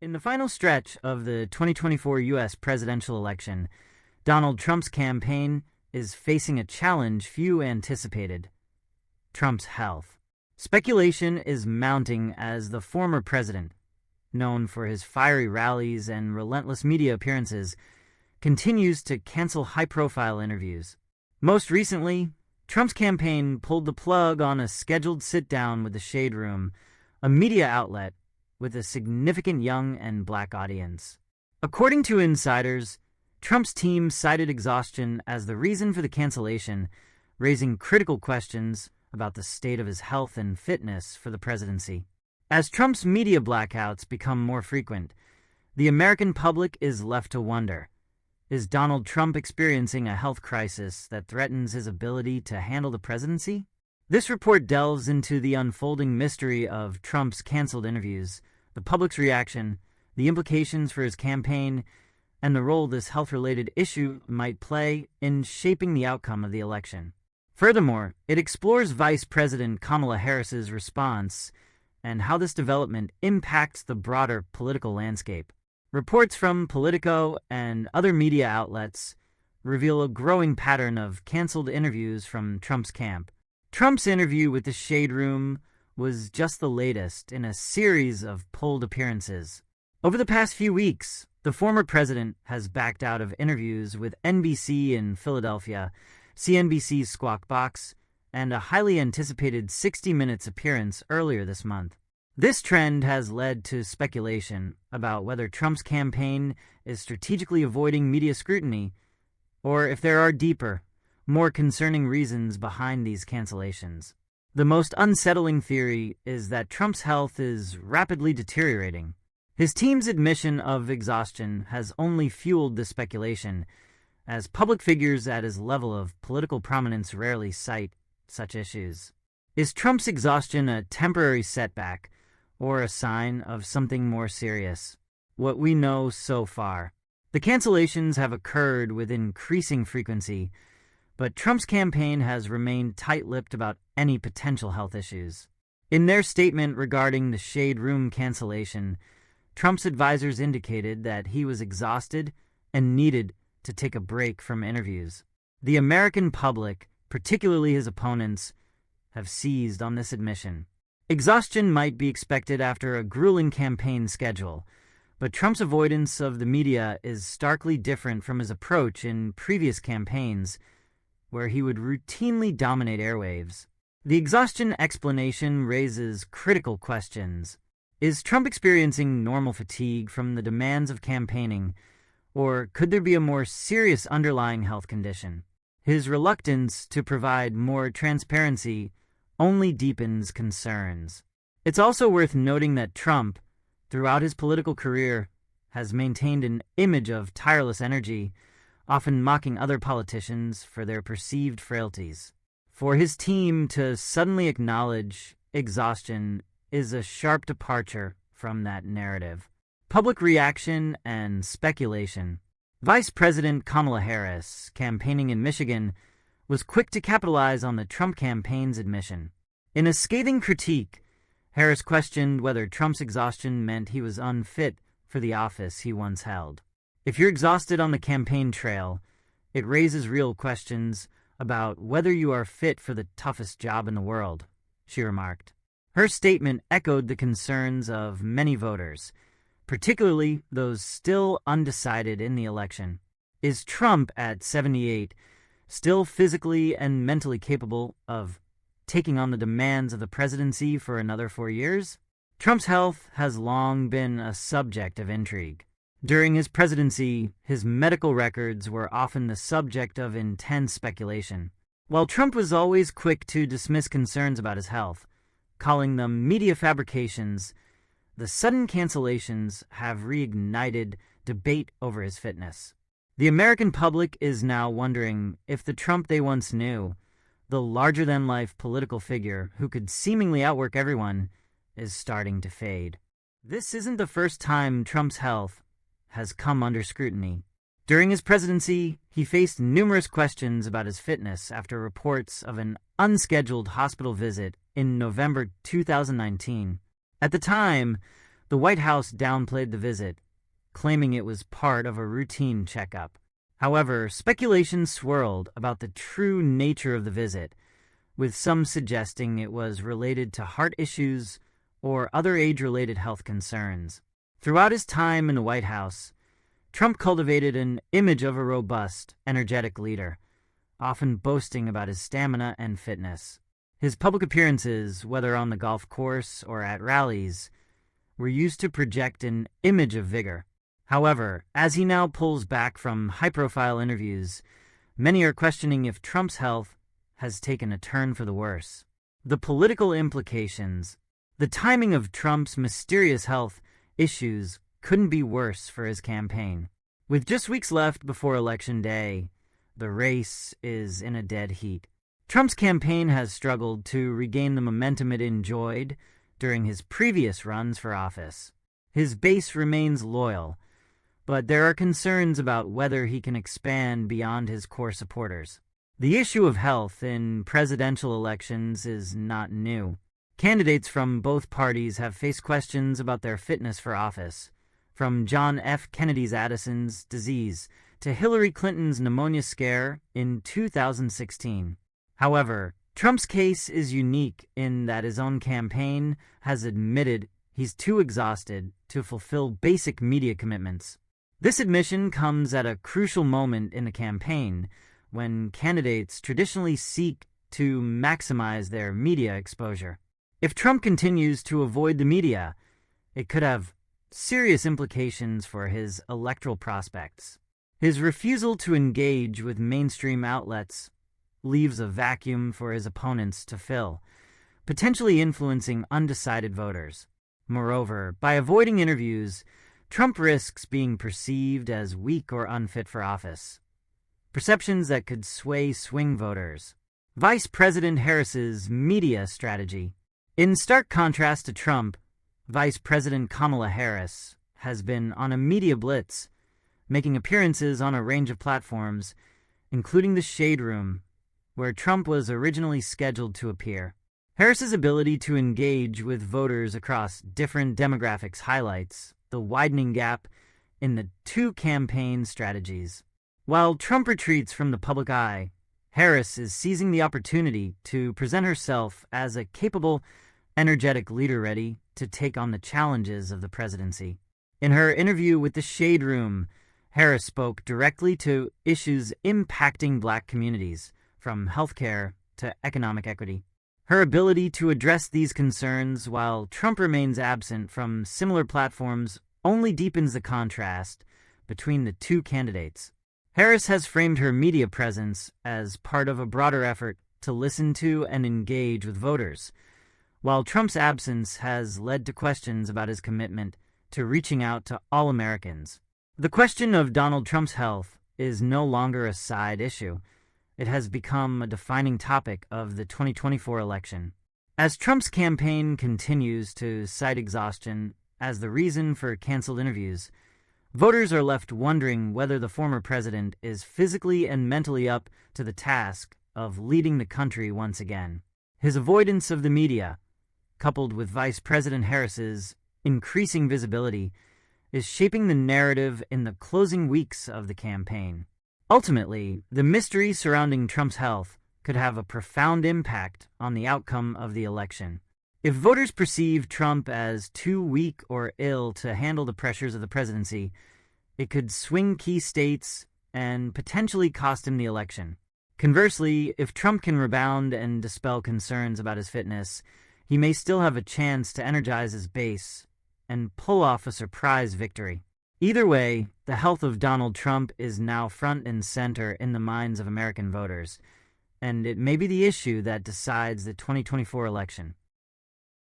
In the final stretch of the 2024 U.S. presidential election, Donald Trump's campaign is facing a challenge few anticipated: Trump's health. Speculation is mounting as the former president, known for his fiery rallies and relentless media appearances, continues to cancel high-profile interviews. Most recently, Trump's campaign pulled the plug on a scheduled sit-down with the Shade Room, a media outlet with a significant young and black audience. According to insiders, Trump's team cited exhaustion as the reason for the cancellation, raising critical questions about the state of his health and fitness for the presidency. As Trump's media blackouts become more frequent, the American public is left to wonder: is Donald Trump experiencing a health crisis that threatens his ability to handle the presidency? This report delves into the unfolding mystery of Trump's canceled interviews, the public's reaction, the implications for his campaign, and the role this health-related issue might play in shaping the outcome of the election. Furthermore, it explores Vice President Kamala Harris's response and how this development impacts the broader political landscape. Reports from Politico and other media outlets reveal a growing pattern of canceled interviews from Trump's camp. Trump's interview with the Shade Room was just the latest in a series of pulled appearances. Over the past few weeks, the former president has backed out of interviews with NBC in Philadelphia, CNBC's Squawk Box, and a highly anticipated 60 Minutes appearance earlier this month. This trend has led to speculation about whether Trump's campaign is strategically avoiding media scrutiny, or if there are deeper, more concerning reasons behind these cancellations. The most unsettling theory is that Trump's health is rapidly deteriorating. His team's admission of exhaustion has only fueled the speculation, as public figures at his level of political prominence rarely cite such issues. Is Trump's exhaustion a temporary setback, or a sign of something more serious? What we know so far: the cancellations have occurred with increasing frequency, but Trump's campaign has remained tight-lipped about any potential health issues. In their statement regarding the Shade Room cancellation, Trump's advisors indicated that he was exhausted and needed to take a break from interviews. The American public, particularly his opponents, have seized on this admission. Exhaustion might be expected after a grueling campaign schedule, but Trump's avoidance of the media is starkly different from his approach in previous campaigns, where he would routinely dominate airwaves. The exhaustion explanation raises critical questions. Is Trump experiencing normal fatigue from the demands of campaigning, or could there be a more serious underlying health condition? His reluctance to provide more transparency only deepens concerns. It's also worth noting that Trump, throughout his political career, has maintained an image of tireless energy, often mocking other politicians for their perceived frailties. For his team to suddenly acknowledge exhaustion is a sharp departure from that narrative. Public reaction and speculation. Vice President Kamala Harris, campaigning in Michigan, was quick to capitalize on the Trump campaign's admission. In a scathing critique, Harris questioned whether Trump's exhaustion meant he was unfit for the office he once held. If you're exhausted on the campaign trail, it raises real questions about whether you are fit for the toughest job in the world, she remarked. Her statement echoed the concerns of many voters, particularly those still undecided in the election. Is Trump, at 78, still physically and mentally capable of taking on the demands of the presidency for another 4 years? Trump's health has long been a subject of intrigue. During his presidency, his medical records were often the subject of intense speculation. While Trump was always quick to dismiss concerns about his health, calling them media fabrications, the sudden cancellations have reignited debate over his fitness. The American public is now wondering if the Trump they once knew, the larger-than-life political figure who could seemingly outwork everyone, is starting to fade. This isn't the first time Trump's health has come under scrutiny. During his presidency, he faced numerous questions about his fitness after reports of an unscheduled hospital visit in November 2019. At the time, The White House downplayed the visit, claiming it was part of a routine checkup. However, speculation swirled about the true nature of the visit, with some suggesting it was related to heart issues or other age-related health concerns. Throughout his time in the White House, Trump cultivated an image of a robust, energetic leader, often boasting about his stamina and fitness. His public appearances, whether on the golf course or at rallies, were used to project an image of vigor. However, as he now pulls back from high-profile interviews, many are questioning if Trump's health has taken a turn for the worse. The political implications. The timing of Trump's mysterious health issues couldn't be worse for his campaign. With just weeks left before Election Day, the race is in a dead heat. Trump's campaign has struggled to regain the momentum it enjoyed during his previous runs for office. His base remains loyal, but there are concerns about whether he can expand beyond his core supporters. The issue of health in presidential elections is not new. Candidates from both parties have faced questions about their fitness for office, from John F. Kennedy's Addison's disease to Hillary Clinton's pneumonia scare in 2016. However, Trump's case is unique in that his own campaign has admitted he's too exhausted to fulfill basic media commitments. This admission comes at a crucial moment in the campaign, when candidates traditionally seek to maximize their media exposure. If Trump continues to avoid the media, it could have serious implications for his electoral prospects. His refusal to engage with mainstream outlets leaves a vacuum for his opponents to fill, potentially influencing undecided voters. Moreover, by avoiding interviews, Trump risks being perceived as weak or unfit for office, perceptions that could sway swing voters. Vice President Harris's media strategy. In stark contrast to Trump, Vice President Kamala Harris has been on a media blitz, making appearances on a range of platforms, including the Shade Room, where Trump was originally scheduled to appear. Harris's ability to engage with voters across different demographics highlights the widening gap in the two campaign strategies. While Trump retreats from the public eye, Harris is seizing the opportunity to present herself as a capable, energetic leader ready to take on the challenges of the presidency. In her interview with the Shade Room, Harris spoke directly to issues impacting Black communities, from healthcare to economic equity. Her ability to address these concerns while Trump remains absent from similar platforms only deepens the contrast between the two candidates. Harris has framed her media presence as part of a broader effort to listen to and engage with voters, while Trump's absence has led to questions about his commitment to reaching out to all Americans. The question of Donald Trump's health is no longer a side issue. It has become a defining topic of the 2024 election. As Trump's campaign continues to cite exhaustion as the reason for canceled interviews, voters are left wondering whether the former president is physically and mentally up to the task of leading the country once again. His avoidance of the media, coupled with Vice President Harris's increasing visibility, is shaping the narrative in the closing weeks of the campaign. Ultimately, the mystery surrounding Trump's health could have a profound impact on the outcome of the election. If voters perceive Trump as too weak or ill to handle the pressures of the presidency, it could swing key states and potentially cost him the election. Conversely, if Trump can rebound and dispel concerns about his fitness, he may still have a chance to energize his base and pull off a surprise victory. Either way, the health of Donald Trump is now front and center in the minds of American voters, and it may be the issue that decides the 2024 election.